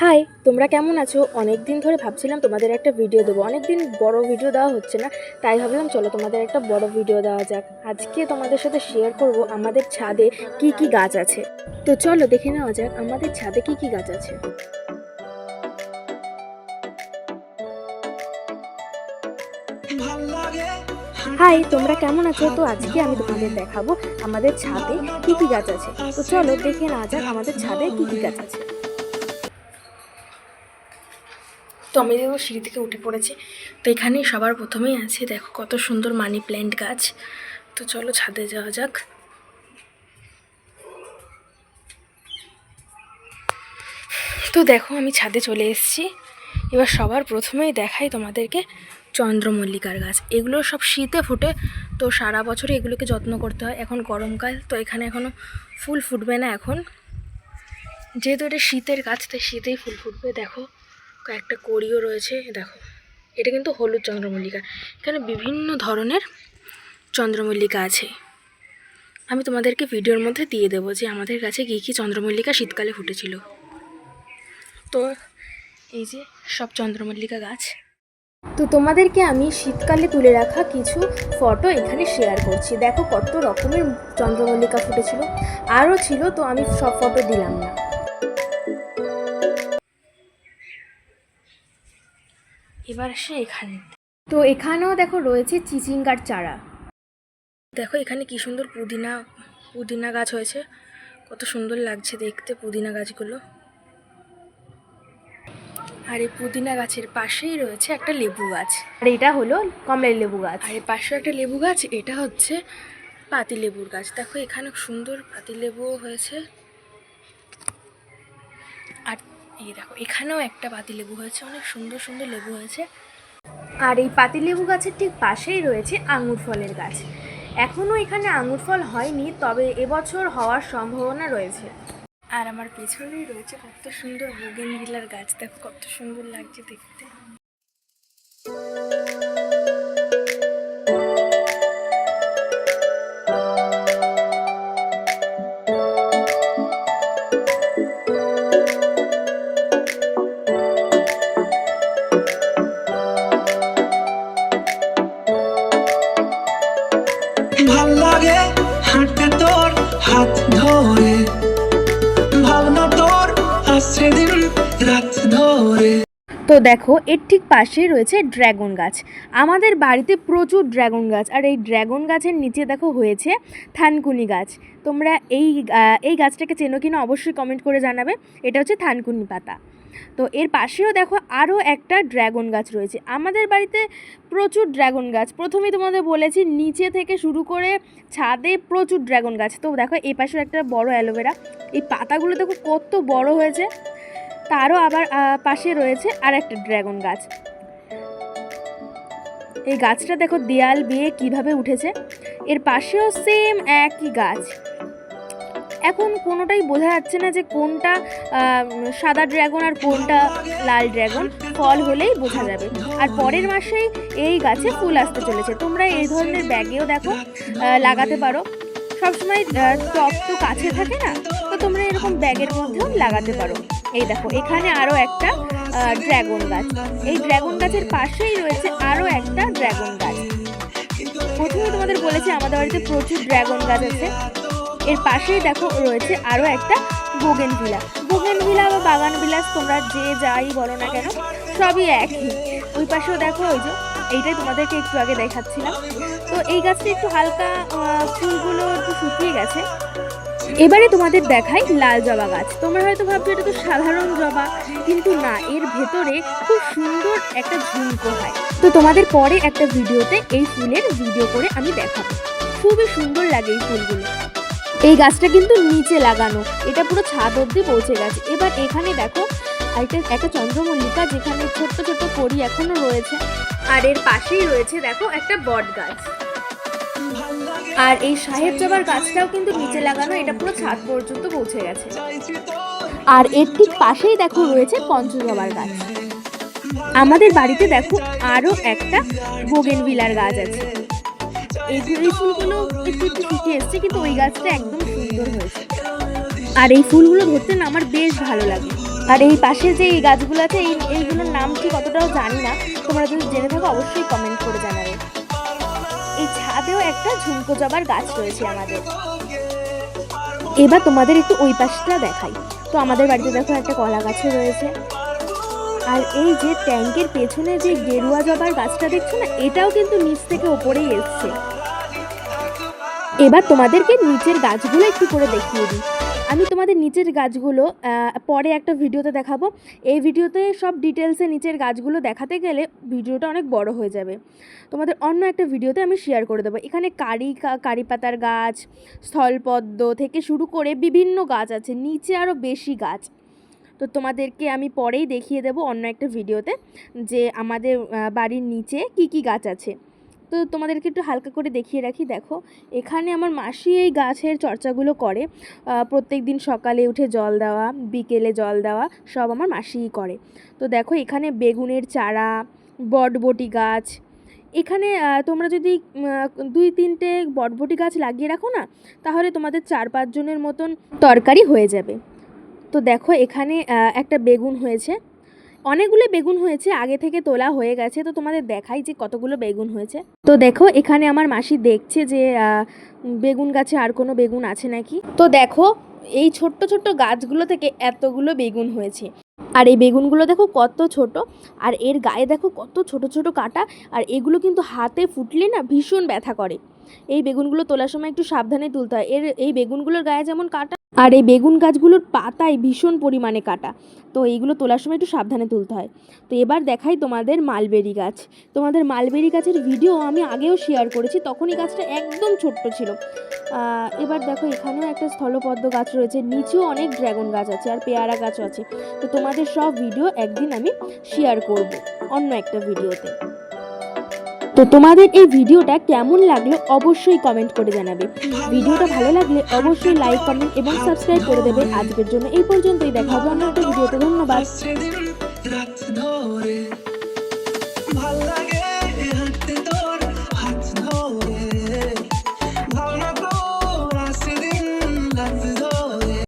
High, তোমরা কেমন আছো? অনেক দিন ধরে ভাবছিলাম তোমাদের একটা ভিডিও দেবো। অনেক দিন বড় ভিডিও দেওয়া হচ্ছে না, তাই ভাবলাম চলো তোমাদের একটা বড় ভিডিও দেওয়া যাক। আজকে তোমাদের সাথে শেয়ার করব আমাদের ছাদে কি কি গাছ আছে। তো চলো দেখে নেওয়া যাক আমাদের ছাদে কি কি গাছ আছে। হাই, তোমরা কেমন আছো? তো আজকে আমি তোমাদের দেখাবো আমাদের ছাদে কি কি গাছ আছে। তো চলো দেখে নেওয়া যাক আমাদের ছাদে কি কি গাছ আছে। তো আমি দেখো সিঁড়ি থেকে উঠে পড়েছি। তো এখানেই সবার প্রথমেই আছে, দেখো কত সুন্দর মানি প্ল্যান্ট গাছ। তো চলো ছাদে যাওয়া যাক। তো দেখো আমি ছাদে চলে এসেছি। এবার সবার প্রথমেই দেখাই তোমাদেরকে চন্দ্রমল্লিকার গাছ। এগুলো সব শীতে ফোটে, তো সারা বছরই এগুলোকে যত্ন করতে হয়। এখন গরমকাল, তো এখানে এখনও ফুল ফুটবে না এখন, যেহেতু এটা শীতের গাছ তাই শীতেই ফুল ফুটবে। দেখো কয়েকটা কড়িও রয়েছে, দেখো এটা কিন্তু হলুদ চন্দ্রমল্লিকা। এখানে বিভিন্ন ধরনের চন্দ্রমল্লিকা আছে। আমি তোমাদেরকে ভিডিওর মধ্যে দিয়ে দেবো যে আমাদের কাছে কী কী চন্দ্রমল্লিকা শীতকালে ফুটেছিল। তো এই যে সব চন্দ্রমল্লিকা গাছ। তো তোমাদেরকে আমি শীতকালে তুলে রাখা কিছু ফটো এখানে শেয়ার করছি। দেখো কত রকমের চন্দ্রমল্লিকা ফুটেছিল, আরও ছিল, তো আমি সব ফটো দিলাম না। এবার আসে এখানে। তো এখানেও দেখো রয়েছে চিচিঙ্গার চারা। দেখো এখানে কি সুন্দর পুদিনা গাছ হয়েছে, কত সুন্দর লাগছে দেখতে পুদিনা গাছগুলো। আর এই পুদিনা গাছের পাশেই রয়েছে একটা লেবু গাছ, আর এটা হলো কমলা লেবু গাছ। আর এর পাশেও একটা লেবু গাছ, এটা হচ্ছে পাতিলেবুর গাছ। দেখো এখানে সুন্দর পাতিলেবুও হয়েছে। আর এই দেখো এখানেও একটা পাতিলেবু হয়েছে, অনেক সুন্দর সুন্দর লেবু হয়েছে। আর এই পাতিলেবু গাছের ঠিক পাশেই রয়েছে আঙুর ফলের গাছ। এখনও এখানে আঙুর ফল হয়নি, তবে এবছর হওয়ার সম্ভাবনা রয়েছে। আর আমার পেছনেই রয়েছে কত সুন্দর বোগেনভিলার গাছ। দেখো কত সুন্দর লাগছে দেখতে। ভাল লাগে হাঁটতে তোর হাত ধরে, ভাবনা তোর আসছে দিন রাত ধরে। তো দেখো এর ঠিক পাশেই রয়েছে ড্রাগন গাছ। আমাদের বাড়িতে প্রচুর ড্রাগন গাছ, আর এই ড্রাগন গাছের নিচে দেখো হয়েছে থানকুনি গাছ। তোমরা এই গাছটাকে চেনো কিনা অবশ্যই কমেন্ট করে জানাবে। এটা হচ্ছে থানকুনি পাতা। তো এর পাশেও দেখো আরও একটা ড্রাগন গাছ রয়েছে। আমাদের বাড়িতে প্রচুর ড্রাগন গাছ, প্রথমেই তোমাদের বলেছি নিচে থেকে শুরু করে ছাদে প্রচুর ড্রাগন গাছ। তো দেখো এই পাশেও একটা বড় অ্যালোভেরা, এই পাতাগুলো দেখো কত বড় হয়েছে। তারও আবার পাশে রয়েছে আর একটা ড্রাগন গাছ। এই গাছটা দেখো দেয়াল বেয়ে কিভাবে উঠেছে। এর পাশেও সেম একই গাছ। এখন কোনোটাই বোঝা যাচ্ছে না যে কোনটা সাদা ড্রাগন আর কোনটা লাল ড্রাগন। ফল হলেই বোঝা যাবে। আর পরের মাসেই এই গাছে ফুল আসতে চলেছে। তোমরা এই ধরনের ব্যাগেও দেখো লাগাতে পারো। সবসময় টব তো কাছে থাকে না, তো তোমরা এরকম ব্যাগের মধ্যেও লাগাতে পারো। এই দেখো এখানে আরও একটা ড্রাগন গাছ। এই ড্রাগন গাছের পাশেই রয়েছে আরও একটা ড্রাগন গাছ। প্রথমে তোমাদের বলেছি আমাদের বাড়িতে প্রচুর ড্রাগন গাছ আছে। এর পাশেই দেখো রয়েছে আরও একটা বোগেনভিলা বা বাগান বিলাস, তোমরা যে যাই বলো না কেন সবই একই। ওই পাশেও দেখো ওই যে এইটাই তোমাদেরকে একটু আগে দেখাচ্ছিলাম। তো এই গাছটা একটু হালকা ফুলগুলো একটু শুকিয়ে গেছে। এবারে তোমাদের দেখাই লাল জবা গাছ। তোমরা হয়তো ভাবছো এটা তো সাধারণ জবা, কিন্তু না, এর ভেতরে খুব সুন্দর একটা ঝুমকো হয়। তো তোমাদের পরে একটা ভিডিওতে এই ফুলের ভিডিও করে আমি দেখাবো। খুবই সুন্দর লাগে এই ফুলগুলো। এই গাছটা কিন্তু নিচে লাগানো, এটা পুরো ছাদ অবধি পৌঁছে গেছে। এবার এখানে দেখো একটা চন্দ্রমল্লিকা, যেখানে ছোট্ট ছোট্ট কড়ি এখনো রয়েছে। আর এর পাশেই রয়েছে দেখো একটা বট গাছ। আর এই সাহেব জবার গাছটাও কিন্তু নিচে লাগানো, এটা পুরো ছাদ পর্যন্ত পৌঁছে গেছে। আর এর ঠিক পাশেই দেখো রয়েছে পঞ্চজবার গাছ। আমাদের বাড়িতে দেখো আরও একটা বোগেনভিলার গাছ আছে। এই ফুলগুলো একটু একটু শুকিয়ে এসছে, কিন্তু ওই গাছটা একদম সুন্দর হয়েছে। আর এই ফুলগুলো ধরতে না আমার বেশ ভালো লাগে। আর এই পাশে যে এই গাছগুলো আছে এইগুলোর নাম ঠিক অতটাও জানি না, তোমরা যদি জেনে থাকো অবশ্যই কমেন্ট করে জানাবে। এই ছাদেও একটা ঝুমকো জবার গাছ রয়েছে আমাদের। এবার তোমাদের একটু ওই পাশটা দেখাই। তো আমাদের বাড়িতে দেখো একটা কলা গাছও রয়েছে, আর এই যে ট্যাঙ্কের পেছনে যে গেরুয়া জবার গাছটা দেখছো না, এটাও কিন্তু নিচ থেকে ওপরেই এসছে। এবার তোমাদেরকে নিচের গাছগুলো একটু করে দেখিয়ে দিই। আমি তোমাদের নিচের গাছগুলো পরে একটা ভিডিওতে দেখাবো। এই ভিডিওতে সব ডিটেলসে নিচের গাছগুলো দেখাতে গেলে ভিডিওটা অনেক বড় হয়ে যাবে, তোমাদের অন্য একটা ভিডিওতে আমি শেয়ার করে দেবো। এখানে কারি পাতার গাছ, স্থলপদ্ম থেকে শুরু করে বিভিন্ন গাছ আছে, নিচে আরও বেশি গাছ। তো তোমাদেরকে আমি পরেই দেখিয়ে দেবো অন্য একটা ভিডিওতে যে আমাদের বাড়ির নিচে কি কি গাছ আছে। তো তোমাদেরকে একটু হালকা করে দেখিয়ে রাখি। দেখো এখানে আমার মাসি এই গাছের চর্চাগুলো করে, প্রত্যেক দিন সকালে উঠে জল দেওয়া, বিকেলে জল দেওয়া, সব আমার মাসিই করে। তো দেখো এখানে বেগুনের চারা, বটবটি গাছ, এখানে তোমরা যদি 2-3টে বটবটি গাছ লাগিয়ে রাখো না, তাহলে তোমাদের 4-5 জনের মতন তরকারি হয়ে যাবে। তো দেখো এখানে একটা বেগুন হয়েছে, অনেকগুলো বেগুন হয়েছে, আগে থেকে তোলা হয়ে গেছে। তো তোমাদের দেখাই যে কতগুলো বেগুন হয়েছে। তো দেখো এখানে আমার মাসি দেখছে যে বেগুন গাছে আর কোনো বেগুন আছে নাকি। তো দেখো এই ছোট্ট ছোট্ট গাছগুলো থেকে এতগুলো বেগুন হয়েছে, আর এই বেগুনগুলো দেখো কত ছোট, আর এর গায়ে দেখো কত ছোট ছোট কাঁটা, আর এগুলো কিন্তু হাতে ফুটলে না ভীষণ ব্যথা করে। এই বেগুনগুলো তোলার সময় একটু সাবধানে তুলতে হয়। এই বেগুনগুলোর গায়ে যেমন কাঁটা, আর এই বেগুন গাছগুলোর পাতায় ভীষণ পরিমাণে কাঁটা, তো এইগুলো তোলার সময় একটু সাবধানে তুলতে হয়। তো এবার দেখাই তোমাদের মালবেরি গাছ। তোমাদের মালবেরি গাছের ভিডিও আমি আগেও শেয়ার করেছি, তখন এই গাছটা একদম ছোট্ট ছিল। এবার দেখো এখানেও একটা স্থলপদ্ম গাছ রয়েছে, নিচেও অনেক ড্রাগন গাছ আছে, আর পেয়ারা গাছও আছে। তো তোমাদের সব ভিডিও একদিন আমি শেয়ার করব অন্য একটা ভিডিওতে। তো তোমাদের এই ভিডিওটা কেমন লাগলো অবশ্যই কমেন্ট করে জানাবে। ভিডিওটা ভালো লাগলে অবশ্যই লাইক, কমেন্ট এবং সাবস্ক্রাইব করে দেবে। আজকের জন্য এই পর্যন্তই, দেখা হবে অন্য একটা ভিডিওতে। ধন্যবাদ।